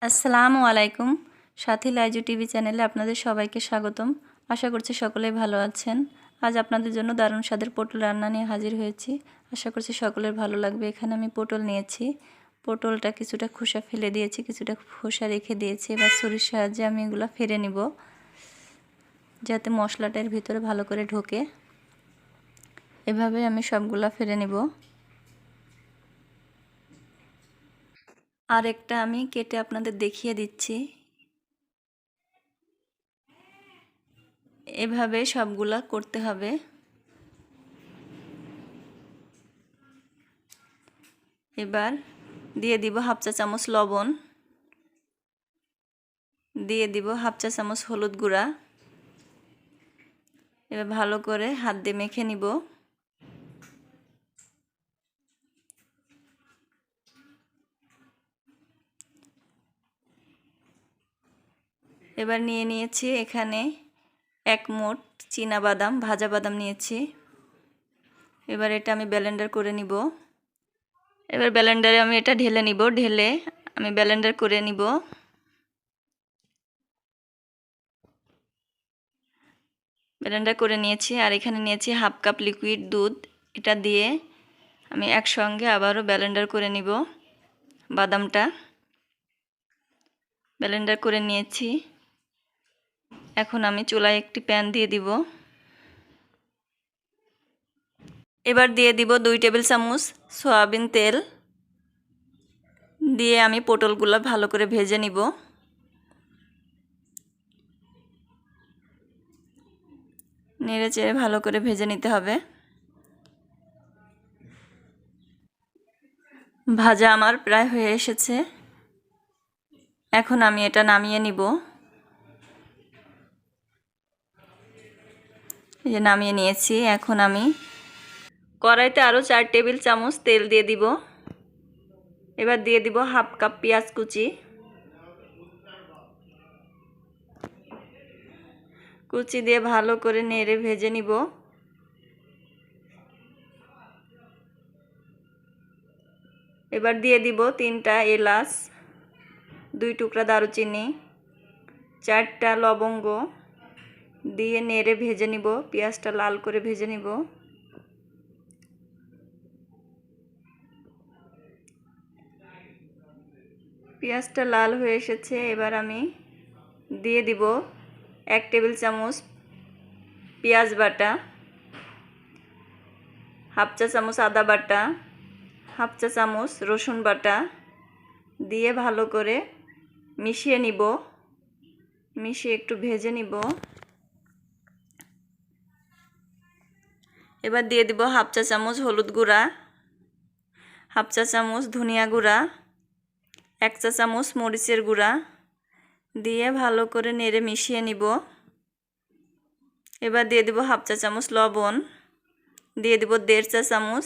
আসসালামু আলাইকুম। সাথী লাইজু টিভি চ্যানেলে আপনাদের সবাইকে স্বাগতম। আশা করছি সকলেই ভালো আছেন। আজ আপনাদের জন্য দারুণ স্বাদের পটল রান্না নিয়ে হাজির হয়েছি। আশা করছি সকলের ভালো লাগবে। এখানে আমি পটল নিয়েছি। পটলটা কিছুটা খোসা ফেলে দিয়েছি, কিছুটা খোসা রেখে দিয়েছি। এবার ছুরির সাহায্যে আমি এগুলো ফেলে নিব, যাতে মশলাটা এর ভিতরে ভালো করে ঢোকে। এভাবে আমি সবগুলা ফেলে নিব। আর একটা আমি কেটে আপনাদের দেখিয়ে দিচ্ছি। এভাবে সবগুলা করতে হবে। এবার দিয়ে দিব হাফ চা চামচ লবণ, দিয়ে দিব হাফ চা চামচ হলুদ গুঁড়া। এবার ভালো করে হাত দিয়ে মেখে নিব। এবার নিয়ে নিয়েছি এখানে এক মুঠ চীনা বাদাম, ভাজা বাদাম নিয়েছি। এবার এটা আমি ব্লেন্ডার করে নিব। এবার ব্লেন্ডারে আমি এটা ঢেলে নিব। ঢেলে আমি ব্লেন্ডার করে নিব। ব্লেন্ডার করে নিয়েছি। আর এখানে নিয়েছি হাফ কাপ লিকুইড দুধ। এটা দিয়ে আমি একসঙ্গে আবারও ব্লেন্ডার করে নিব। বাদামটা ব্লেন্ডার করে নিয়েছি। এখন আমি চুলায় একটি প্যান দিয়ে দিব। এবার দিয়ে দিব 2 টেবিল চামচ সয়াবিন তেল। দিয়ে আমি পটলগুলো ভালো করে ভেজে নিব। নেড়ে চেড়ে ভালো করে ভেজে নিতে হবে। ভাজা আমার প্রায় হয়ে এসেছে। এখন আমি এটা নামিয়ে নিব। এই যে নামিয়ে নিয়েছি। এখন আমি কড়াইতে আরও 4 টেবিল চামচ তেল দিয়ে দিব। এবার দিয়ে দিব হাফ কাপ পেঁয়াজ কুচি। কুচি দিয়ে ভালো করে নেড়ে ভেজে নিব। এবার দিয়ে দিব 3টা এলাচ, 2 টুকরা দারুচিনি, 4টা লবঙ্গ দিয়ে নেড়ে ভেজে নিব। পেঁয়াজটা লাল করে ভেজে নিব। পেঁয়াজটা লাল হয়ে এসেছে। এবার আমি দিয়ে দিব 1 টেবিল চামচ পেঁয়াজ বাটা, হাফ চা চামচ আদা বাটা, হাফ চা চামচ রসুন বাটা দিয়ে ভালো করে মিশিয়ে নিব। মিশিয়ে একটু ভেজে নিব। এবার দিয়ে দিব হাফ চা চামচ হলুদ গুঁড়া, হাফ চা চামচ ধনিয়া গুঁড়া, 1 চা চামচ মরিচের গুঁড়া দিয়ে ভালো করে নেড়ে মিশিয়ে নিব। এবার দিয়ে দিব হাফ চা চামচ লবণ, দিয়ে দিব 1.5 চা চামচ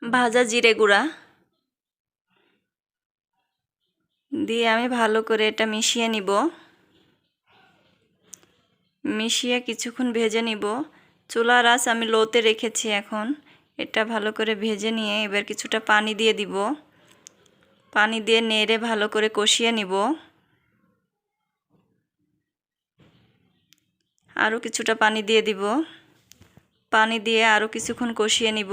ভাজা জিরে গুঁড়া দিয়ে আমি ভালো করে এটা মিশিয়ে নিব। মিশিয়ে কিছুক্ষণ ভেজে নিব। চুলার আঁচ আমি লোতে রেখেছি। এখন এটা ভালো করে ভেজে নিয়ে এবার কিছুটা পানি দিয়ে দিব। পানি দিয়ে নেড়ে ভালো করে কষিয়ে নিব। আরও কিছুটা পানি দিয়ে দিব। পানি দিয়ে আরও কিছুক্ষণ কষিয়ে নিব।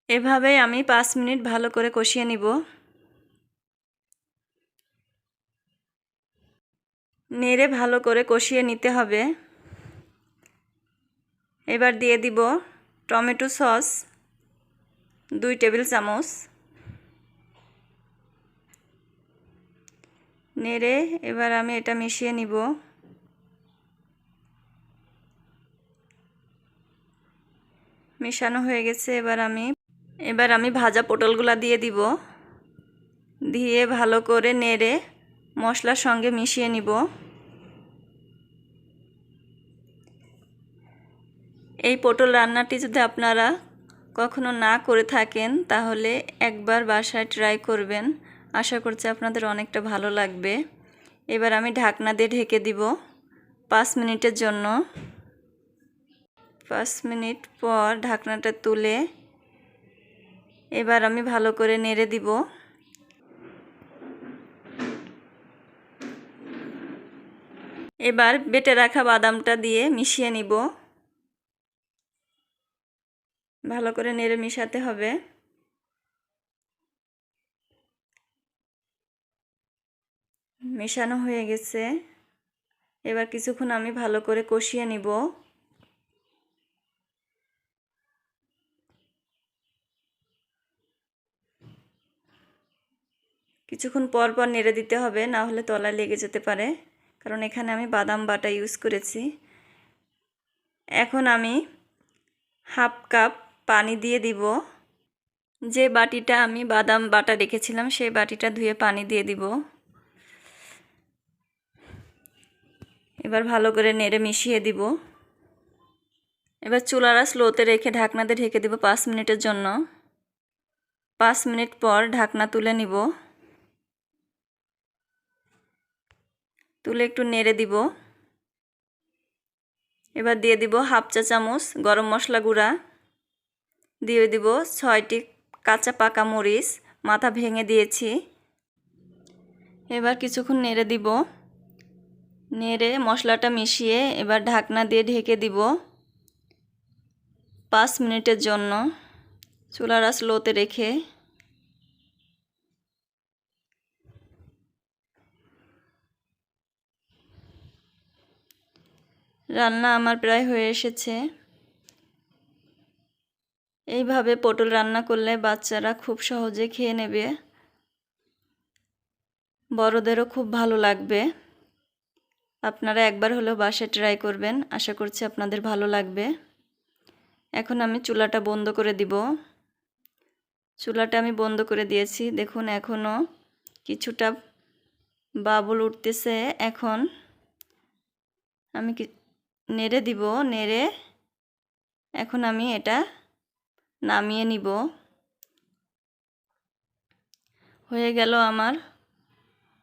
এভাবেই আমি 5 মিনিট ভালো করে কষিয়ে নিব। নেড়ে ভালো করে কষিয়ে নিতে হবে। এবার দিয়ে দিব টমেটো সস 2 টেবিল চামচ। নেড়ে এবার আমি এটা মিশিয়ে নিব। মেশানো হয়ে গেছে। এবার আমি ভাজা পটলগুলা দিয়ে দিব। দিয়ে ভালো করে নেড়ে মশলার সঙ্গে মিশিয়ে নিব। এই পটল রান্নাটি যদি আপনারা কখনো না করে থাকেন তাহলে একবার বাসায় ট্রাই করবেন। আশা করছি আপনাদের অনেকটা ভালো লাগবে। এবার আমি ঢাকনা দিয়ে ঢেকে দিব 5 মিনিটের জন্য। 5 মিনিট পর ঢাকনাটা তুলে এবার আমি ভালো করে নেড়ে দিব। এবার বেটে রাখা বাদামটা দিয়ে মিশিয়ে নিব। ভালো করে নেড়ে মিশাতে হবে। মেশানো হয়ে গেছে। এবার কিছুক্ষণ আমি ভালো করে কষিয়ে নিব। কিছুক্ষণ পর পর নেড়ে দিতে হবে, না হলে তলায় লেগে যেতে পারে, কারণ এখানে আমি বাদাম বাটা ইউজ করেছি। এখন আমি হাফ কাপ পানি দিয়ে দিব। যে বাটিটা আমি বাদাম বাটা রেখেছিলাম সেই বাটিটা ধুয়ে পানি দিয়ে দিব। এবার ভালো করে নেড়ে মিশিয়ে দিব। এবার চুলাটা স্লোতে রেখে ঢাকনা দিয়ে ঢেকে দিব 5 মিনিটের জন্য। 5 মিনিট পর ঢাকনা তুলে নিব। তুলে একটু নেড়ে দিব। এবার দিয়ে দিব হাফ চা চামচ গরম মশলা গুঁড়া, দিয়ে দিব 6টি কাঁচা পাকা মরিচ মাথা ভেঙে দিয়েছি। এবার কিছুক্ষণ নেড়ে দিব। নেড়ে মশলাটা মিশিয়ে এবার ঢাকনা দিয়ে ঢেকে দিব 5 মিনিটের জন্য, চুলার আঁচ স্লোতে রেখে। রান্না আমার প্রায় হয়ে এসেছে। এইভাবে পটল রান্না করলে বাচ্চারা খুব সহজে খেয়ে নেবে, বড়দেরও খুব ভালো লাগবে। আপনারা একবার হলেও বাসায় ট্রাই করবেন, আশা করছি আপনাদের ভালো লাগবে। এখন আমি চুলাটা বন্ধ করে দিব। চুলাটা আমি বন্ধ করে দিয়েছি। দেখুন এখনও কিছুটা বাবুল উঠতেছে। এখন আমি নেড়ে দিব। নেড়ে এখন আমি এটা নামিয়ে নিব। হয়ে গেল আমার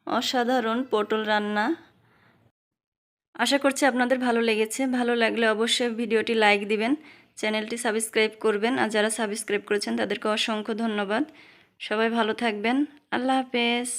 অসাধারণ পটল রান্না। আশা করছি আপনাদের ভালো লেগেছে। ভালো লাগলে অবশ্যই ভিডিওটি লাইক দিবেন, চ্যানেলটি সাবস্ক্রাইব করবেন, আর যারা সাবস্ক্রাইব করেছেন তাদেরকে অসংখ্য ধন্যবাদ। সবাই ভালো থাকবেন। আল্লাহ হাফেজ।